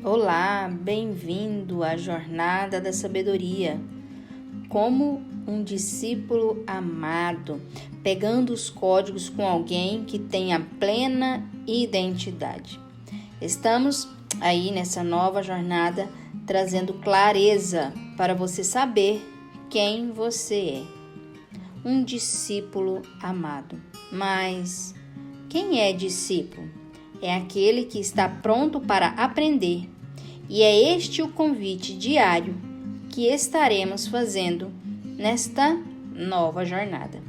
Olá, bem-vindo à Jornada da Sabedoria. Como um discípulo amado, pegando os códigos com alguém que tenha plena identidade. Estamos aí nessa nova jornada trazendo clareza para você saber quem você é. Um discípulo amado. Mas quem é discípulo? É aquele que está pronto para aprender. E é este o convite diário que estaremos fazendo nesta nova jornada.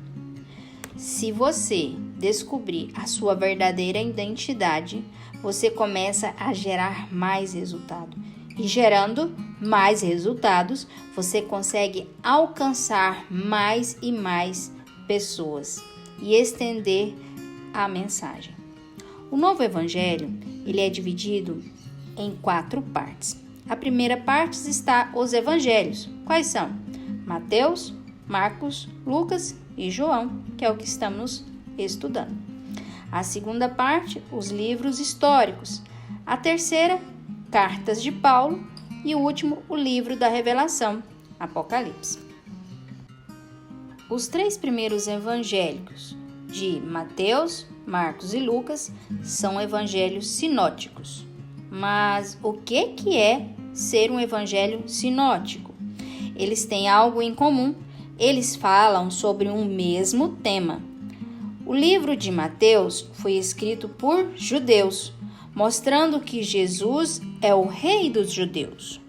Se você descobrir a sua verdadeira identidade, você começa a gerar mais resultado. E gerando mais resultados, você consegue alcançar mais e mais pessoas e estender a mensagem. O novo evangelho, ele é dividido em 4 partes. A primeira parte está os evangelhos. Quais são? Mateus, Marcos, Lucas e João, que é o que estamos estudando. A segunda parte, os livros históricos. A terceira, cartas de Paulo. E o último, o livro da Revelação, Apocalipse. Os 3 primeiros evangélicos, de Mateus, Marcos e Lucas, são evangelhos sinóticos. Mas o que é ser um evangelho sinótico? Eles têm algo em comum. Eles falam sobre um mesmo tema. O livro de Mateus foi escrito por judeus, mostrando que Jesus é o rei dos judeus.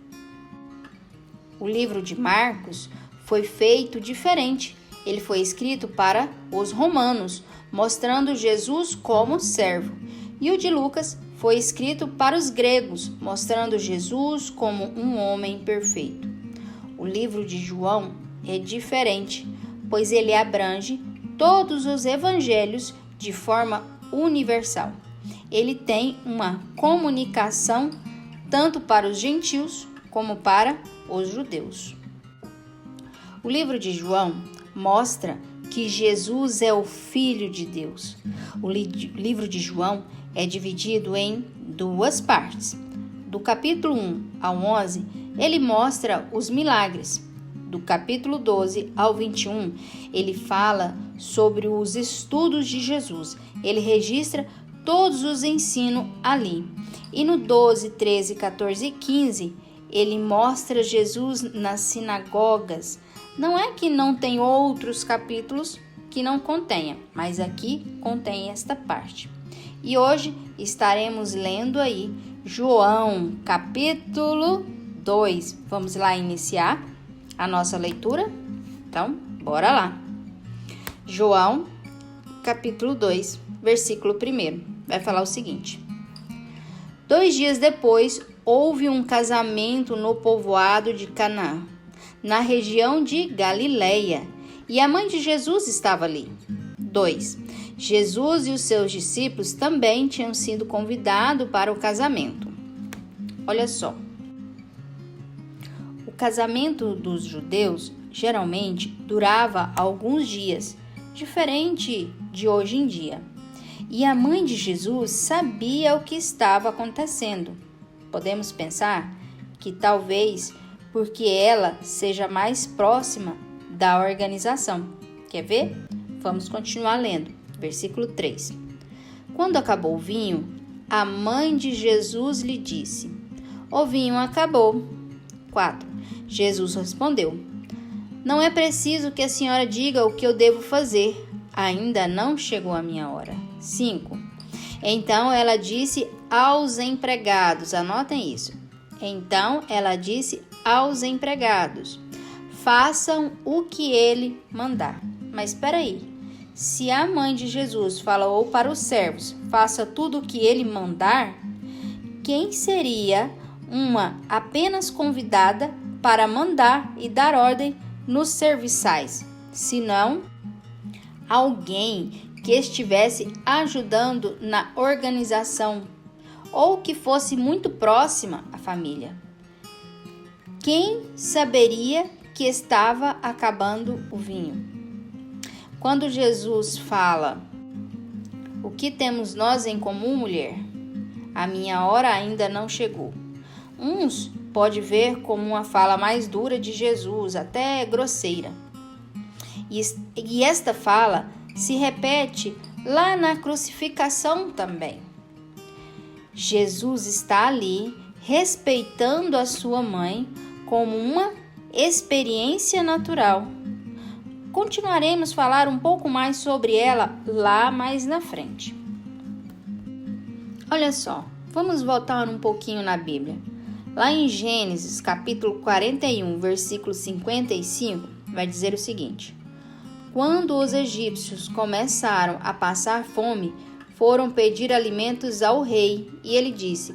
O livro de Marcos foi feito diferente. Ele foi escrito para os romanos, mostrando Jesus como servo. E o de Lucas foi escrito para os gregos, mostrando Jesus como um homem perfeito. O livro de João é diferente, pois ele abrange todos os evangelhos de forma universal. Ele tem uma comunicação tanto para os gentios como para os judeus. O livro de João mostra que Jesus é o Filho de Deus. O livro de João é dividido em 2 partes. Do capítulo 1 ao 11, ele mostra os milagres. Do capítulo 12 ao 21, ele fala sobre os estudos de Jesus. Ele registra todos os ensinos ali. E no 12, 13, 14 e 15, ele mostra Jesus nas sinagogas. Não é que não tem outros capítulos que não contenha, mas aqui contém esta parte. E hoje estaremos lendo aí João, capítulo 2. Vamos lá iniciar a nossa leitura? Então, bora lá. João, capítulo 2, versículo 1. Vai falar o seguinte: 2 dias depois, houve um casamento no povoado de Canaã, na região de Galileia, e a mãe de Jesus estava ali. 2. Jesus e os seus discípulos também tinham sido convidados para o casamento. Olha só. O casamento dos judeus geralmente durava alguns dias, diferente de hoje em dia. E a mãe de Jesus sabia o que estava acontecendo. Podemos pensar que talvez porque ela seja mais próxima da organização. Quer ver? Vamos continuar lendo. Versículo 3. Quando acabou o vinho, a mãe de Jesus lhe disse: o vinho acabou. 4. Jesus respondeu: não é preciso que a senhora diga o que eu devo fazer. Ainda não chegou a minha hora. 5. Então ela disse aos empregados, anotem isso. Então ela disse aos empregados: façam o que ele mandar. Mas espera aí, se a mãe de Jesus falou para os servos: faça tudo o que ele mandar, quem seria uma apenas convidada para mandar e dar ordem nos serviçais, senão alguém que estivesse ajudando na organização ou que fosse muito próxima à família? Quem saberia que estava acabando o vinho? Quando Jesus fala: o que temos nós em comum, mulher? A minha hora ainda não chegou. Uns pode ver como uma fala mais dura de Jesus, até grosseira. E esta fala se repete lá na crucificação também. Jesus está ali respeitando a sua mãe como uma experiência natural. Continuaremos a falar um pouco mais sobre ela lá mais na frente. Olha só, vamos voltar um pouquinho na Bíblia. Lá em Gênesis, capítulo 41, versículo 55, vai dizer o seguinte: quando os egípcios começaram a passar fome, foram pedir alimentos ao rei, e ele disse: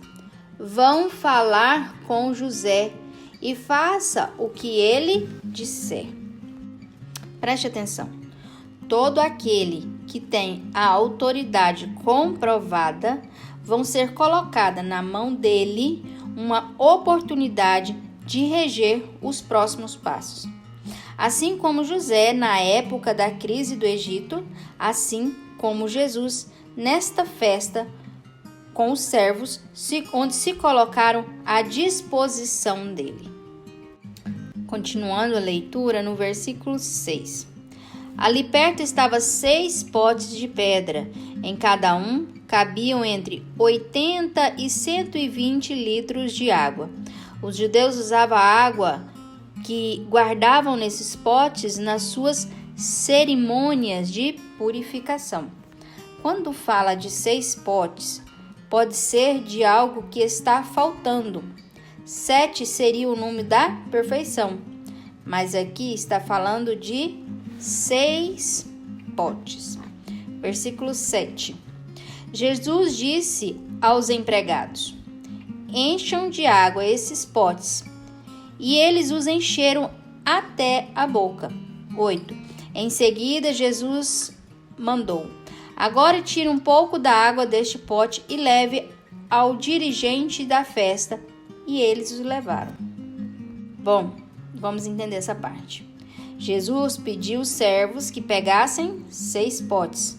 vão falar com José e faça o que ele disser. Preste atenção. Todo aquele que tem a autoridade comprovada vão ser colocada na mão dele uma oportunidade de reger os próximos passos. Assim como José na época da crise do Egito, assim como Jesus nesta festa com os servos, onde se colocaram à disposição dele. Continuando a leitura no versículo 6. Ali perto estavam 6 potes de pedra. Em cada um cabiam entre 80 e 120 litros de água. Os judeus usavam a água que guardavam nesses potes nas suas cerimônias de purificação. Quando fala de 6 potes, pode ser de algo que está faltando. 7 seria o número da perfeição, mas aqui está falando de 6 potes. Versículo 7. Jesus disse aos empregados: encham de água esses potes. E eles os encheram até a boca. 8. Em seguida, Jesus mandou: agora tire um pouco da água deste pote e leve ao dirigente da festa. E eles os levaram. Bom, vamos entender essa parte. Jesus pediu aos servos que pegassem 6 potes,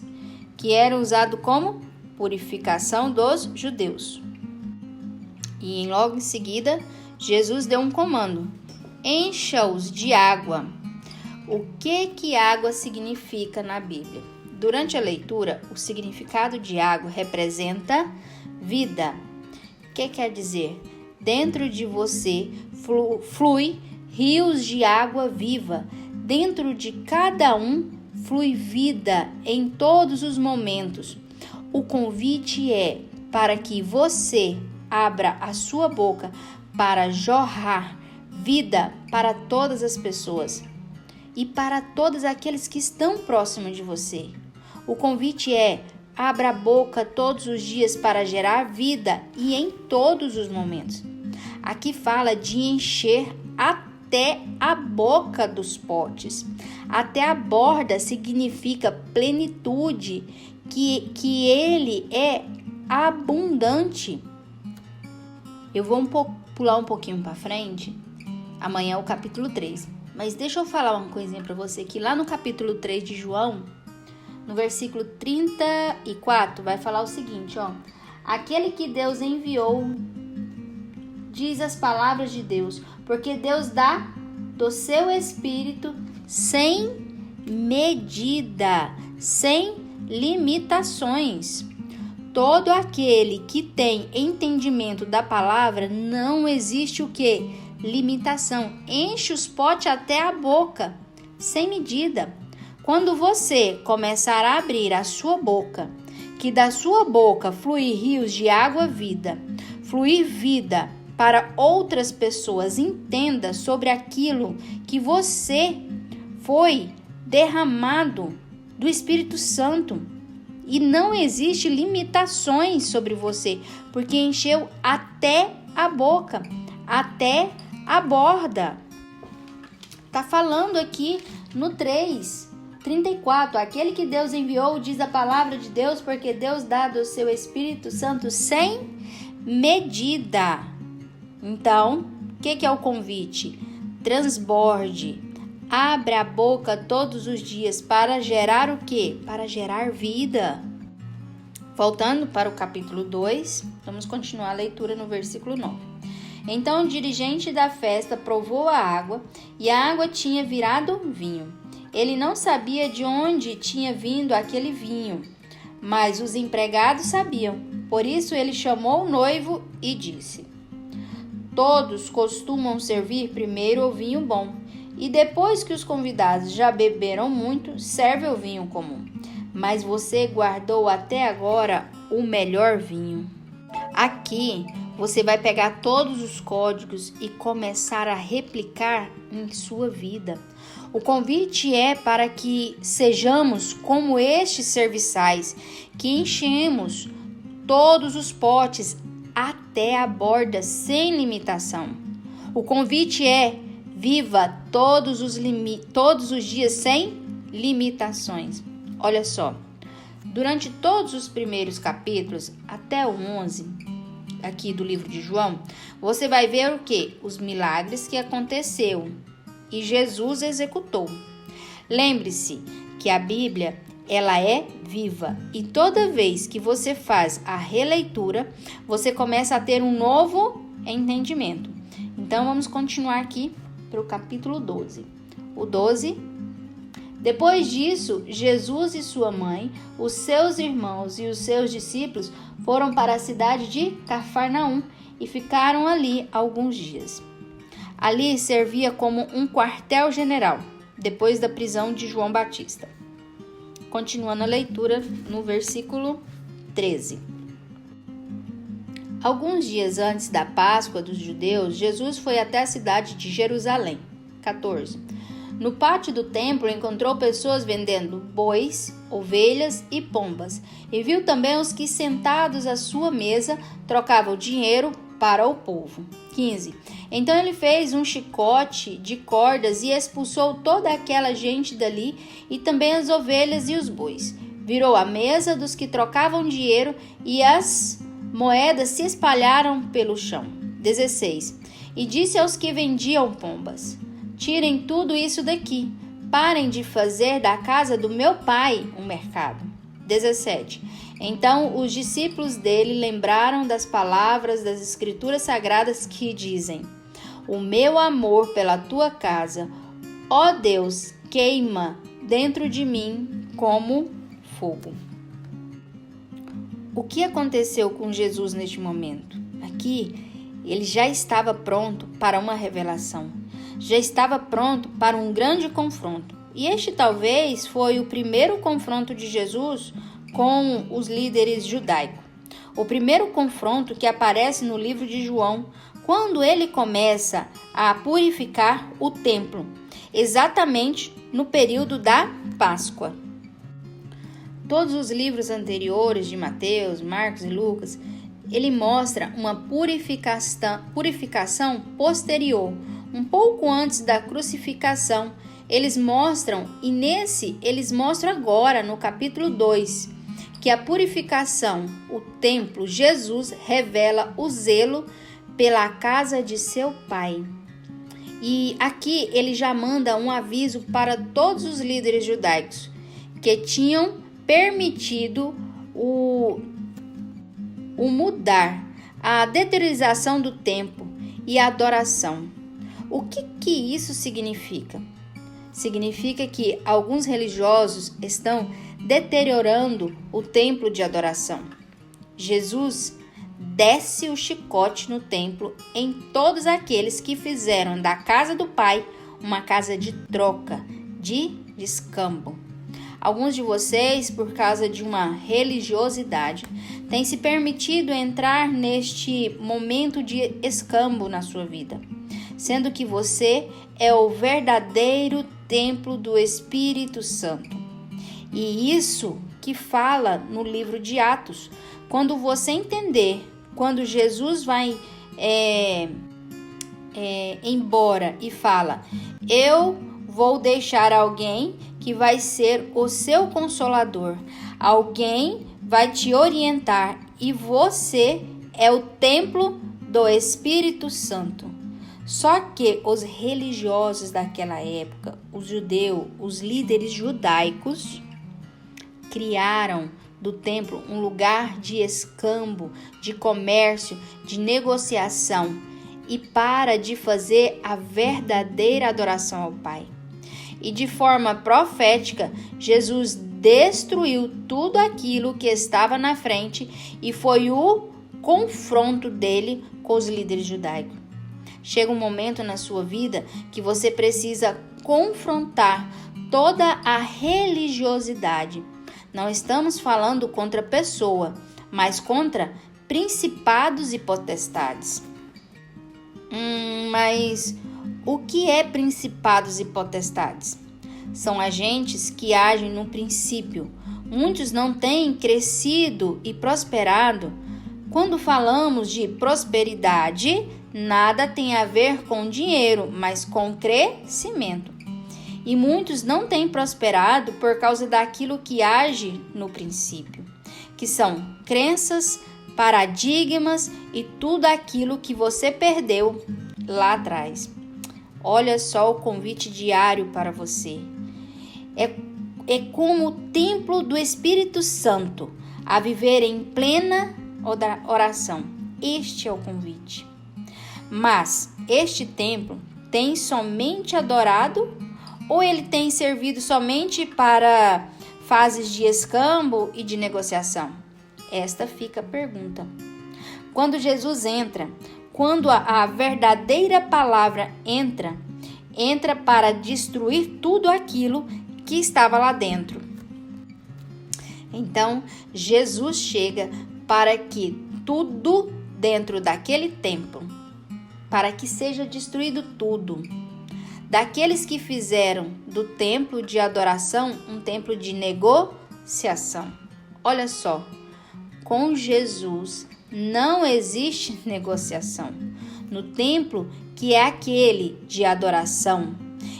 que eram usados como purificação dos judeus. E logo em seguida, Jesus deu um comando: encha-os de água. O que água significa na Bíblia? Durante a leitura, o significado de água representa vida. O que quer dizer? Dentro de você flui rios de água viva. Dentro de cada um flui vida em todos os momentos. O convite é para que você abra a sua boca para jorrar vida para todas as pessoas e para todos aqueles que estão próximos de você. O convite é: abra a boca todos os dias para gerar vida e em todos os momentos. Aqui fala de encher até a boca dos potes. Até a borda significa plenitude, que ele é abundante. Eu vou pular um pouquinho para frente. Amanhã é o capítulo 3. Mas deixa eu falar uma coisinha para você, que lá no capítulo 3 de João, no versículo 34, vai falar o seguinte, ó: aquele que Deus enviou diz as palavras de Deus, porque Deus dá do seu Espírito sem medida, sem limitações. Todo aquele que tem entendimento da palavra, não existe o que? Limitação. Enche os potes até a boca, sem medida. Quando você começar a abrir a sua boca, que da sua boca fluir rios de água vida, fluir vida para outras pessoas, entenda sobre aquilo que você foi derramado do Espírito Santo. E não existe limitações sobre você, porque encheu até a boca, até a borda. Tá falando aqui no 3:34, aquele que Deus enviou diz a palavra de Deus, porque Deus dá do seu Espírito Santo sem medida. Então, o que é o convite? Transborde. Abra a boca todos os dias para gerar o quê? Para gerar vida. Voltando para o capítulo 2, vamos continuar a leitura no versículo 9. Então o dirigente da festa provou a água e a água tinha virado vinho. Ele não sabia de onde tinha vindo aquele vinho, mas os empregados sabiam. Por isso ele chamou o noivo e disse: Todos costumam servir primeiro o vinho bom, e depois que os convidados já beberam muito, serve o vinho comum. Mas você guardou até agora o melhor vinho. Aqui você vai pegar todos os códigos e começar a replicar em sua vida. O convite é para que sejamos como estes serviçais, que enchemos todos os potes até a borda sem limitação. O convite é: viva todos os dias sem limitações. Olha só, durante todos os primeiros capítulos, até o 11, aqui do livro de João, você vai ver o quê? Os milagres que aconteceu e Jesus executou. Lembre-se que a Bíblia, ela é viva e toda vez que você faz a releitura, você começa a ter um novo entendimento. Então, vamos continuar aqui para o capítulo 12. O 12: Depois disso, Jesus e sua mãe, os seus irmãos e os seus discípulos foram para a cidade de Cafarnaum e ficaram ali alguns dias. Ali servia como um quartel-general, depois da prisão de João Batista. Continuando a leitura no versículo 13. Alguns dias antes da Páscoa dos judeus, Jesus foi até a cidade de Jerusalém. 14. No pátio do templo encontrou pessoas vendendo bois, ovelhas e pombas, e viu também os que sentados à sua mesa trocavam dinheiro para o povo. 15. Então ele fez um chicote de cordas e expulsou toda aquela gente dali, e também as ovelhas e os bois. Virou a mesa dos que trocavam dinheiro e as moedas se espalharam pelo chão. 16. E disse aos que vendiam pombas: Tirem tudo isso daqui. Parem de fazer da casa do meu pai um mercado. 17. Então os discípulos dele lembraram das palavras das Escrituras Sagradas que dizem: O meu amor pela tua casa, ó Deus, queima dentro de mim como fogo. O que aconteceu com Jesus neste momento? Aqui, ele já estava pronto para uma revelação. Já estava pronto para um grande confronto. E este talvez foi o primeiro confronto de Jesus com os líderes judaicos. O primeiro confronto que aparece no livro de João, quando ele começa a purificar o templo, exatamente no período da Páscoa. Todos os livros anteriores de Mateus, Marcos e Lucas, ele mostra uma purificação posterior, um pouco antes da crucificação. Eles mostram agora no capítulo 2, que a purificação, o templo, Jesus revela o zelo pela casa de seu pai. E aqui ele já manda um aviso para todos os líderes judaicos que tinham permitido o mudar, a deterioração do templo e a adoração. O que isso significa? Significa que alguns religiosos estão deteriorando o templo de adoração. Jesus desce o chicote no templo em todos aqueles que fizeram da casa do Pai uma casa de troca, de escambo. Alguns de vocês, por causa de uma religiosidade, têm se permitido entrar neste momento de escambo na sua vida, sendo que você é o verdadeiro templo do Espírito Santo. E isso que fala no livro de Atos, quando você entender, quando Jesus vai embora e fala: eu vou deixar alguém que vai ser o seu consolador, alguém vai te orientar, e você é o templo do Espírito Santo. Só que os religiosos daquela época, os judeus, os líderes judaicos, criaram do templo um lugar de escambo, de comércio, de negociação. e para de fazer a verdadeira adoração ao Pai. E de forma profética, Jesus destruiu tudo aquilo que estava na frente e foi o confronto dele com os líderes judaicos. Chega um momento na sua vida que você precisa confrontar toda a religiosidade. Não estamos falando contra pessoa, mas contra principados e potestades. Mas o que é principados e potestades? São agentes que agem no princípio. Muitos não têm crescido e prosperado. Quando falamos de prosperidade, nada tem a ver com dinheiro, mas com crescimento. E muitos não têm prosperado por causa daquilo que age no princípio, que são crenças, paradigmas e tudo aquilo que você perdeu lá atrás. Olha só o convite diário para você. É como o templo do Espírito Santo, a viver em plena oração. Este é o convite. Mas este templo tem somente adorado ou ele tem servido somente para fases de escambo e de negociação? Esta fica a pergunta. Quando Jesus entra, quando a verdadeira palavra entra para destruir tudo aquilo que estava lá dentro. Então, Jesus chega para que tudo dentro daquele templo, para que seja destruído tudo. Daqueles que fizeram do templo de adoração um templo de negociação. Olha só, com Jesus não existe negociação. No templo, que é aquele de adoração,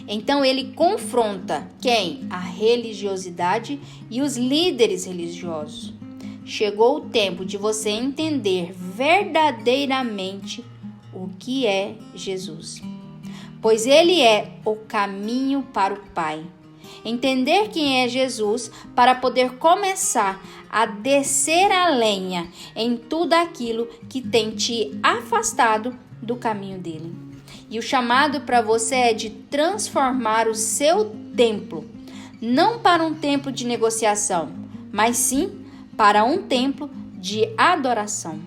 então ele confronta quem? A religiosidade e os líderes religiosos. Chegou o tempo de você entender verdadeiramente o que é Jesus, pois ele é o caminho para o Pai. Entender quem é Jesus para poder começar a descer a lenha em tudo aquilo que tem te afastado do caminho dele. E o chamado para você é de transformar o seu templo, não para um templo de negociação, mas sim para um templo de adoração.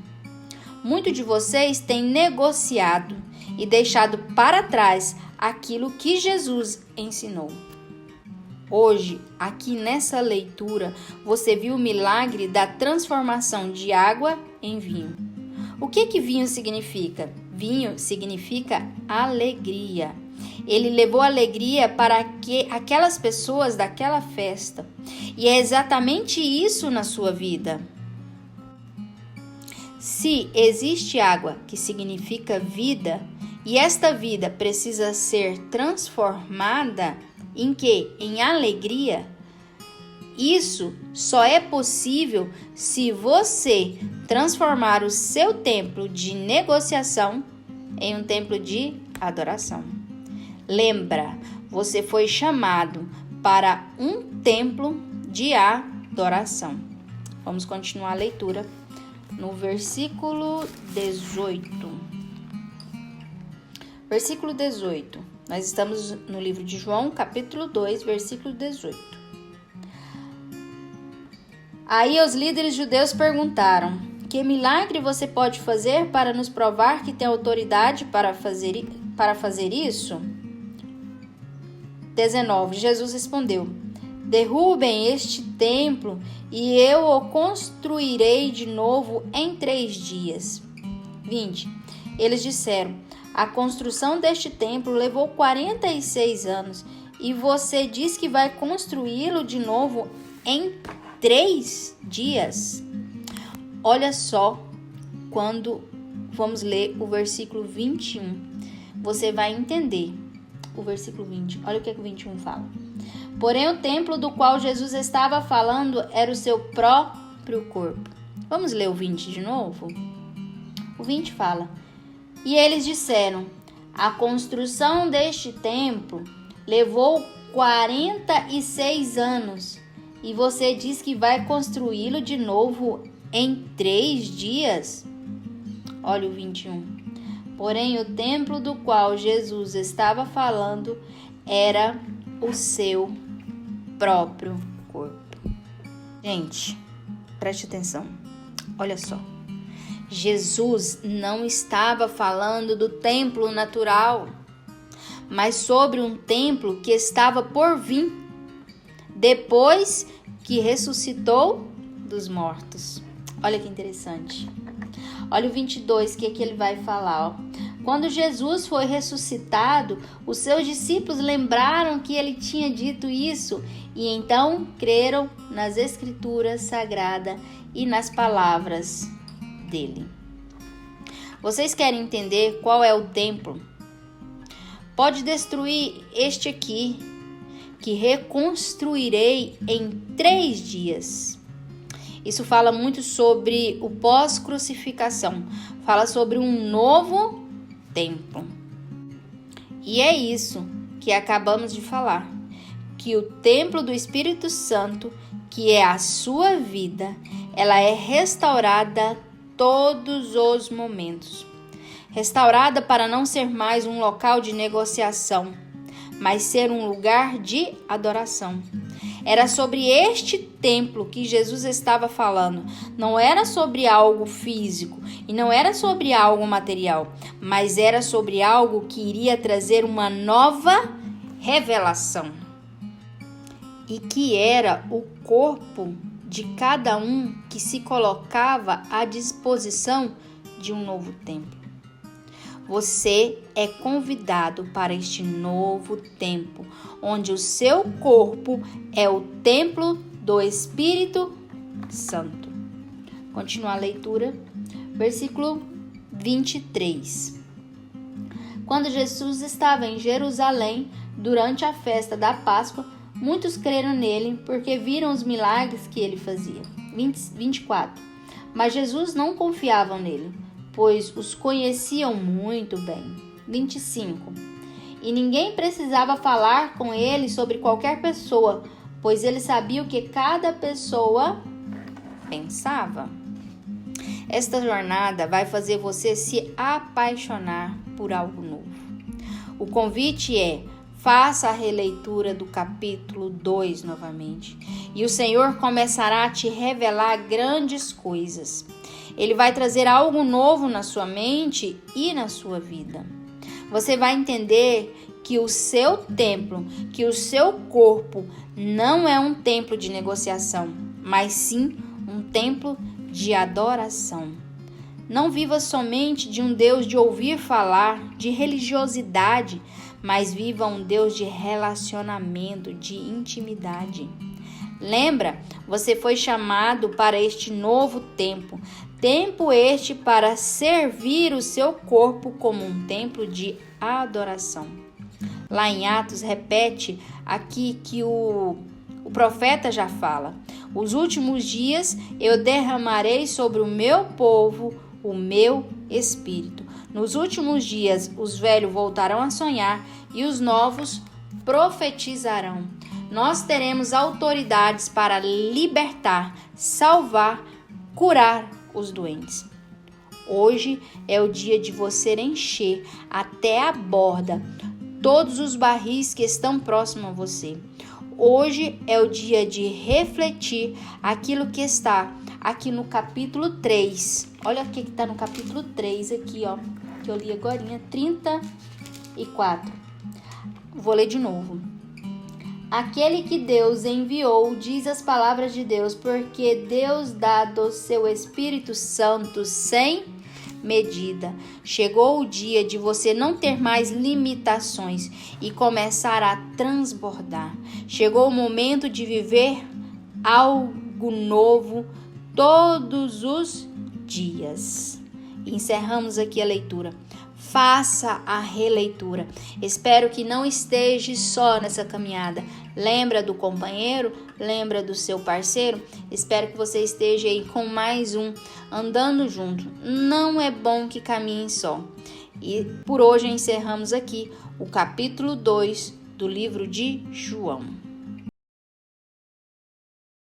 Muitos de vocês têm negociado e deixado para trás aquilo que Jesus ensinou. Hoje, aqui nessa leitura, você viu o milagre da transformação de água em vinho. O que vinho significa? Vinho significa alegria. Ele levou alegria para aquelas pessoas daquela festa. E é exatamente isso na sua vida. Se existe água, que significa vida, e esta vida precisa ser transformada em quê? Em alegria. Isso só é possível se você transformar o seu templo de negociação em um templo de adoração. Lembra, você foi chamado para um templo de adoração. Vamos continuar a leitura no versículo 18. Versículo 18. Nós estamos no livro de João, capítulo 2, versículo 18. Aí os líderes judeus perguntaram: que milagre você pode fazer para nos provar que tem autoridade para fazer isso? 19. Jesus respondeu: derrubem este templo e eu o construirei de novo em 3 dias. 20. Eles disseram: a construção deste templo levou 46 anos e você diz que vai construí-lo de novo em 3 dias? Olha só, quando vamos ler o versículo 21, você vai entender o versículo 20. Olha o que o 21 fala. Porém, o templo do qual Jesus estava falando era o seu próprio corpo. Vamos ler o 20 de novo? O 20 fala: e eles disseram: a construção deste templo levou 46 anos e você diz que vai construí-lo de novo em 3 dias? Olha o 21. Porém, o templo do qual Jesus estava falando era o seu próprio corpo. Gente, preste atenção. Olha só. Jesus não estava falando do templo natural, mas sobre um templo que estava por vir, depois que ressuscitou dos mortos. Olha que interessante. Olha o 22, que ele vai falar. Ó. Quando Jesus foi ressuscitado, os seus discípulos lembraram que ele tinha dito isso e então creram nas Escrituras Sagradas e nas palavras dele. Vocês querem entender qual é o templo? Pode destruir este aqui, que reconstruirei em 3 dias. Isso fala muito sobre o pós-crucificação. Fala sobre um novo templo. E é isso que acabamos de falar. Que o templo do Espírito Santo, que é a sua vida, ela é restaurada todos os momentos. Restaurada para não ser mais um local de negociação, mas ser um lugar de adoração. Era sobre este templo que Jesus estava falando. Não era sobre algo físico e não era sobre algo material, mas era sobre algo que iria trazer uma nova revelação. E que era o corpo de cada um que se colocava à disposição de um novo templo. Você é convidado para este novo tempo, onde o seu corpo é o templo do Espírito Santo. Continua a leitura, versículo 23. Quando Jesus estava em Jerusalém, durante a festa da Páscoa, muitos creram nele porque viram os milagres que ele fazia. 24. Mas Jesus não confiava nele, pois os conheciam muito bem. 25. E ninguém precisava falar com ele sobre qualquer pessoa, pois ele sabia o que cada pessoa pensava. Esta jornada vai fazer você se apaixonar por algo novo. O convite é: faça a releitura do capítulo 2 novamente, e o Senhor começará a te revelar grandes coisas. Ele vai trazer algo novo na sua mente e na sua vida. Você vai entender que o seu templo, que o seu corpo não é um templo de negociação, mas sim um templo de adoração. Não viva somente de um Deus de ouvir falar, de religiosidade, mas viva um Deus de relacionamento, de intimidade. Lembra, você foi chamado para este novo tempo este para servir o seu corpo como um templo de adoração. Lá em Atos repete aqui que o profeta já fala: os últimos dias eu derramarei sobre o meu povo o meu espírito. Nos últimos dias os velhos voltarão a sonhar e os novos profetizarão. Nós teremos autoridades para libertar, salvar, curar os doentes. Hoje é o dia de você encher até a borda todos os barris que estão próximos a você. Hoje é o dia de refletir aquilo que está aqui no capítulo 3. Olha o que está no capítulo 3 aqui, ó, que eu li agorinha, 34. Vou ler de novo. Aquele que Deus enviou diz as palavras de Deus, porque Deus dá do seu Espírito Santo sem medida. Chegou o dia de você não ter mais limitações e começar a transbordar. Chegou o momento de viver algo novo todos os dias. Encerramos aqui a leitura. Faça a releitura. Espero que não esteja só nessa caminhada. Lembra do companheiro? Lembra do seu parceiro? Espero que você esteja aí com mais um, andando junto. Não é bom que caminhem só. E por hoje encerramos aqui o capítulo 2 do livro de João.